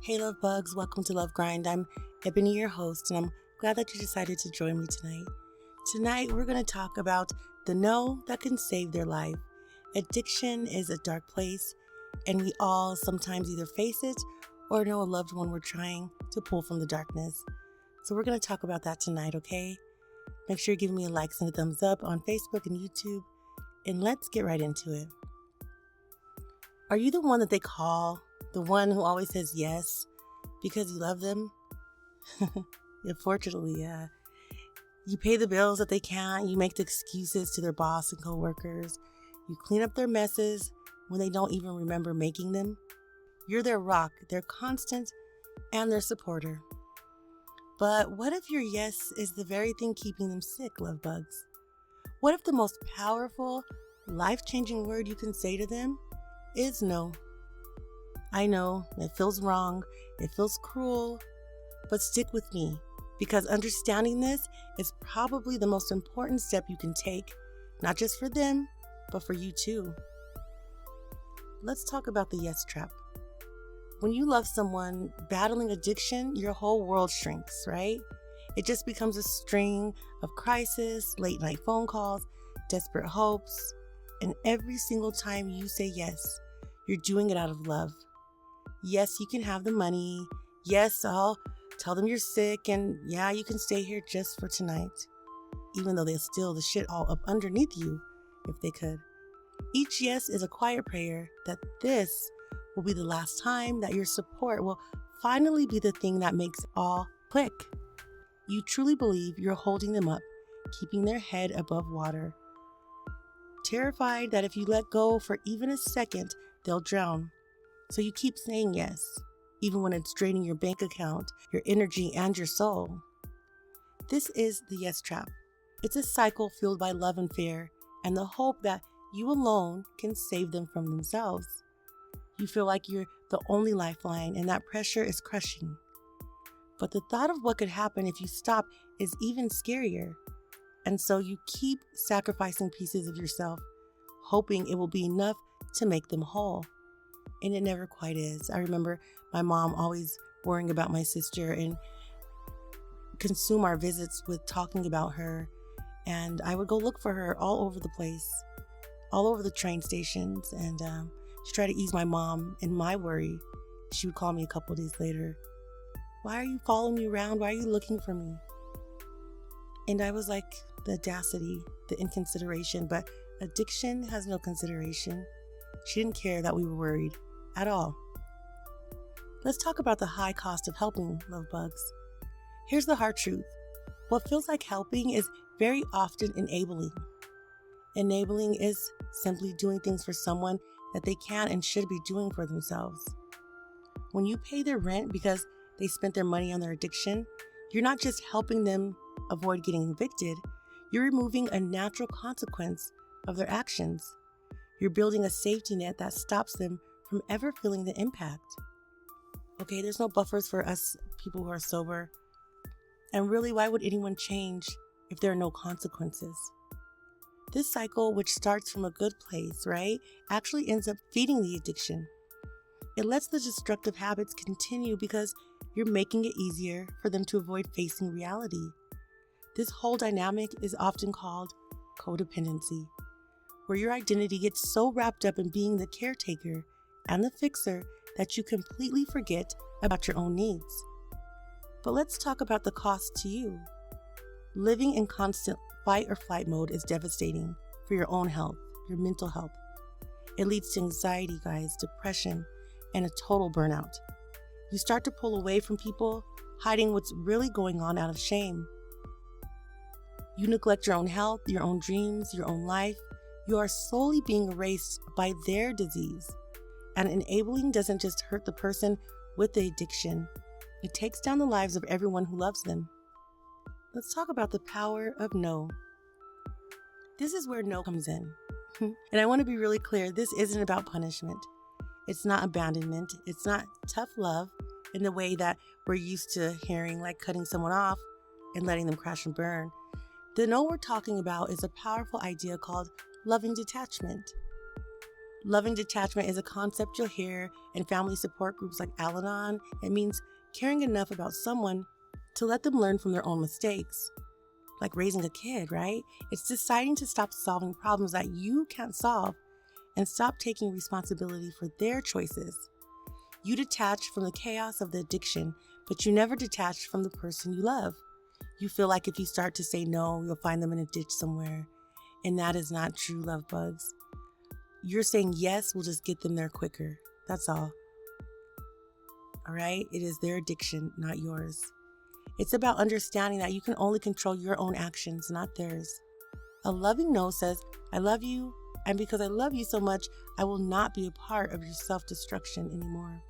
Hey love bugs, welcome to Love Grind. I'm Ebony, your host, and I'm glad that you decided to join me tonight. Tonight we're going to talk about the no that can save their life. Addiction is a dark place, and we all sometimes either face it or know a loved one we're trying to pull from the darkness. So we're going to talk about that tonight, okay? Make sure you give me a like and a thumbs up on Facebook and YouTube, and let's get right into it. Are you the one that they call? The one who always says yes because you love them? Unfortunately, yeah. You pay the bills that they can't. You make the excuses to their boss and coworkers. You clean up their messes when they don't even remember making them. You're their rock, their constant, and their supporter. But what if your yes is the very thing keeping them sick, love bugs? What if the most powerful, life-changing word you can say to them is no? I know, it feels wrong, it feels cruel, but stick with me, because understanding this is probably the most important step you can take, not just for them, but for you too. Let's talk about the yes trap. When you love someone battling addiction, your whole world shrinks, right? It just becomes a string of crisis, late night phone calls, desperate hopes, and every single time you say yes, you're doing it out of love. Yes, you can have the money. Yes, I'll tell them you're sick. And yeah, you can stay here just for tonight. Even though they'll steal the shit all up underneath you if they could. Each yes is a quiet prayer that this will be the last time, that your support will finally be the thing that makes it all click. You truly believe you're holding them up, keeping their head above water. Terrified that if you let go for even a second, they'll drown. So you keep saying yes, even when it's draining your bank account, your energy, and your soul. This is the yes trap. It's a cycle fueled by love and fear, and the hope that you alone can save them from themselves. You feel like you're the only lifeline, and that pressure is crushing. But the thought of what could happen if you stop is even scarier. And so you keep sacrificing pieces of yourself, hoping it will be enough to make them whole. And it never quite is. I remember my mom always worrying about my sister and consume our visits with talking about her. And I would go look for her all over the place, all over the train stations. And she tried to ease my mom in my worry. She would call me a couple of days later. Why are you following me around? Why are you looking for me? And I was like, the audacity, the inconsideration. But addiction has no consideration. She didn't care that we were worried at all. Let's talk about the high cost of helping, love bugs. Here's the hard truth. What feels like helping is very often enabling. Enabling is simply doing things for someone that they can and should be doing for themselves. When you pay their rent because they spent their money on their addiction, you're not just helping them avoid getting evicted, you're removing a natural consequence of their actions. You're building a safety net that stops them from ever feeling the impact. Okay, there's no buffers for us people who are sober. And really, why would anyone change if there are no consequences? This cycle, which starts from a good place, right, actually ends up feeding the addiction. It lets the destructive habits continue because you're making it easier for them to avoid facing reality. This whole dynamic is often called codependency, where your identity gets so wrapped up in being the caretaker and the fixer that you completely forget about your own needs. But let's talk about the cost to you. Living in constant fight or flight mode is devastating for your own health, your mental health. It leads to anxiety, guys, depression, and a total burnout. You start to pull away from people, hiding what's really going on out of shame. You neglect your own health, your own dreams, your own life. You are slowly being erased by their disease. And enabling doesn't just hurt the person with the addiction. It takes down the lives of everyone who loves them. Let's talk about the power of no. This is where no comes in. And I want to be really clear, this isn't about punishment. It's not abandonment. It's not tough love in the way that we're used to hearing, like cutting someone off and letting them crash and burn. The no we're talking about is a powerful idea called loving detachment. Loving detachment is a concept you'll hear in family support groups like Al-Anon. It means caring enough about someone to let them learn from their own mistakes. Like raising a kid, right? It's deciding to stop solving problems that you can't solve and stop taking responsibility for their choices. You detach from the chaos of the addiction, but you never detach from the person you love. You feel like if you start to say no, you'll find them in a ditch somewhere. And that is not true, love bugs. You're saying yes will just get them there quicker. That's all. All right? It is their addiction, not yours. It's about understanding that you can only control your own actions, not theirs. A loving no says, I love you, and because I love you so much, I will not be a part of your self-destruction anymore.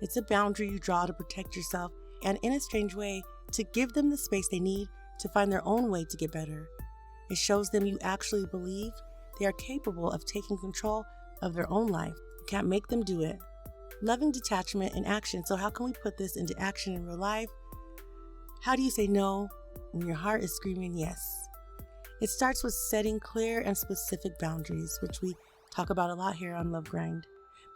It's a boundary you draw to protect yourself and, in a strange way, to give them the space they need to find their own way to get better. It shows them you actually believe they are capable of taking control of their own life. You can't make them do it. Loving detachment in action. So how can we put this into action in real life? How do you say no when your heart is screaming yes? It starts with setting clear and specific boundaries, which we talk about a lot here on Love Grind.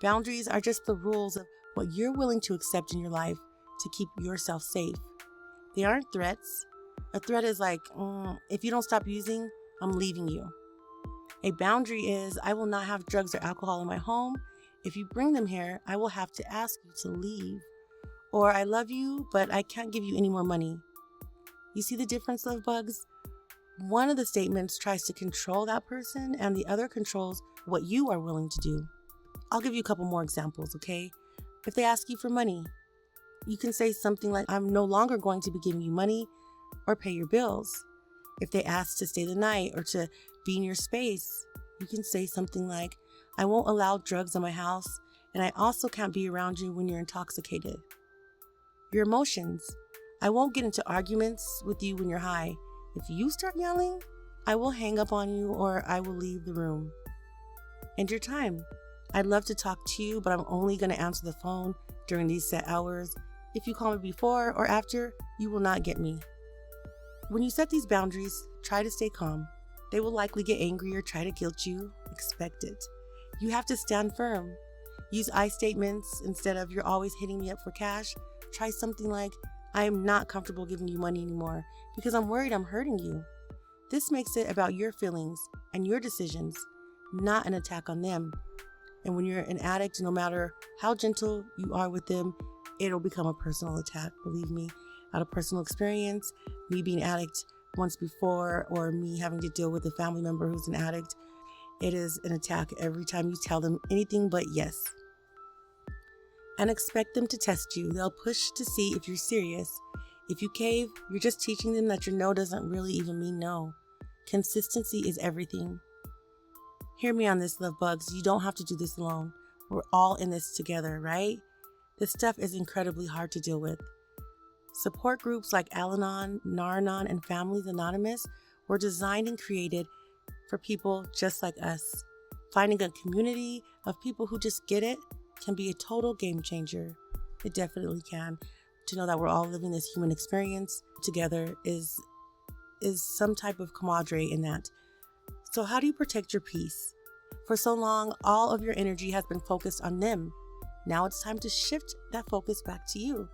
Boundaries are just the rules of what you're willing to accept in your life to keep yourself safe. They aren't threats. A threat is like, if you don't stop using, I'm leaving you. A boundary is, I will not have drugs or alcohol in my home. If you bring them here, I will have to ask you to leave. Or I love you, but I can't give you any more money. You see the difference, love bugs? One of the statements tries to control that person and the other controls what you are willing to do. I'll give you a couple more examples, okay? If they ask you for money, you can say something like, I'm no longer going to be giving you money or pay your bills. If they ask to stay the night or to be in your space, you can say something like, I won't allow drugs in my house, and I also can't be around you when you're intoxicated. Your emotions. I won't get into arguments with you when you're high. If you start yelling, I will hang up on you or I will leave the room. And your time. I'd love to talk to you, but I'm only going to answer the phone during these set hours. If you call me before or after, you will not get me. When you set these boundaries, try to stay calm. They will likely get angry or try to guilt you. Expect it. You have to stand firm. Use I statements instead of you're always hitting me up for cash. Try something like, I am not comfortable giving you money anymore because I'm worried I'm hurting you. This makes it about your feelings and your decisions, not an attack on them. And when you're an addict, no matter how gentle you are with them, it'll become a personal attack. Believe me, out of personal experience, me being an addict once before or me having to deal with a family member who's an addict, it is an attack every time you tell them anything but yes. And expect them to test you. They'll push to see if you're serious. If you cave, you're just teaching them that your no doesn't really even mean no. Consistency is everything. Hear me on this, love bugs. You don't have to do this alone. We're all in this together, right? This stuff is incredibly hard to deal with. Support groups like Al-Anon, Nar-Anon, and Families Anonymous were designed and created for people just like us. Finding a community of people who just get it can be a total game changer. It definitely can. To know that we're all living this human experience together is some type of camaraderie in that. So how do you protect your peace? For so long, all of your energy has been focused on them. Now it's time to shift that focus back to you.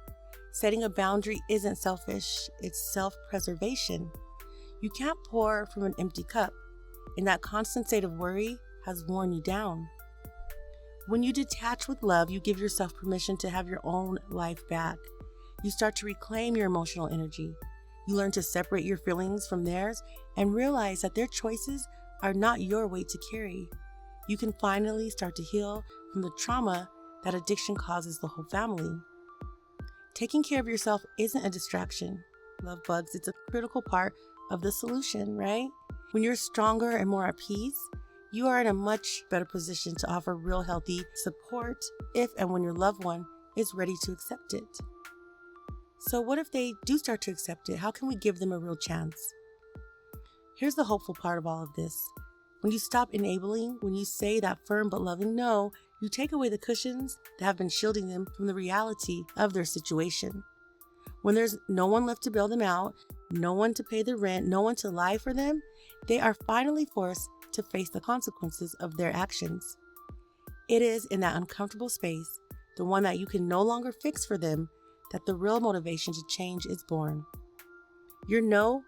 Setting a boundary isn't selfish, it's self-preservation. You can't pour from an empty cup, and that constant state of worry has worn you down. When you detach with love, you give yourself permission to have your own life back. You start to reclaim your emotional energy. You learn to separate your feelings from theirs and realize that their choices are not your weight to carry. You can finally start to heal from the trauma that addiction causes the whole family. Taking care of yourself isn't a distraction, love bugs. It's a critical part of the solution, right? When you're stronger and more at peace, you are in a much better position to offer real healthy support if and when your loved one is ready to accept it. So what if they do start to accept it? How can we give them a real chance? Here's the hopeful part of all of this. When you stop enabling, when you say that firm but loving no, you take away the cushions that have been shielding them from the reality of their situation. When there's no one left to bail them out, no one to pay the rent, no one to lie for them, they are finally forced to face the consequences of their actions. It is in that uncomfortable space, the one that you can no longer fix for them, that the real motivation to change is born. Your no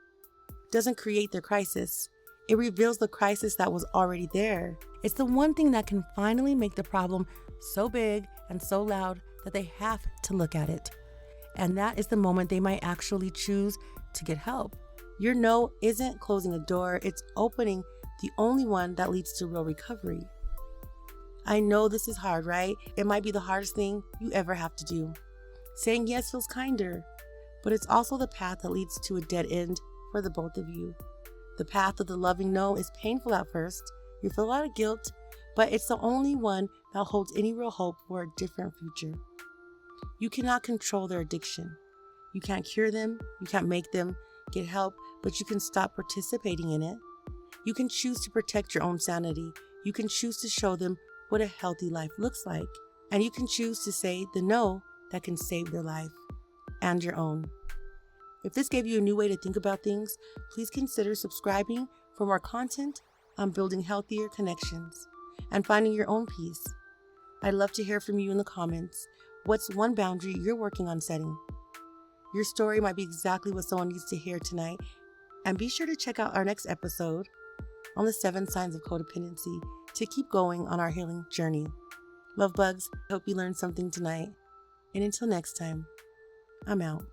doesn't create their crisis. It reveals the crisis that was already there. It's the one thing that can finally make the problem so big and so loud that they have to look at it. And that is the moment they might actually choose to get help. Your no isn't closing a door, it's opening the only one that leads to real recovery. I know this is hard, right? It might be the hardest thing you ever have to do. Saying yes feels kinder, but it's also the path that leads to a dead end for the both of you. The path of the loving no is painful at first. You feel a lot of guilt, but it's the only one that holds any real hope for a different future. You cannot control their addiction. You can't cure them. You can't make them get help, but you can stop participating in it. You can choose to protect your own sanity. You can choose to show them what a healthy life looks like. And you can choose to say the no that can save their life and your own. If this gave you a new way to think about things, please consider subscribing for more content on building healthier connections and finding your own peace. I'd love to hear from you in the comments. What's one boundary you're working on setting? Your story might be exactly what someone needs to hear tonight. And be sure to check out our next episode on the 7 signs of codependency to keep going on our healing journey. Love bugs, hope you learned something tonight. And until next time, I'm out.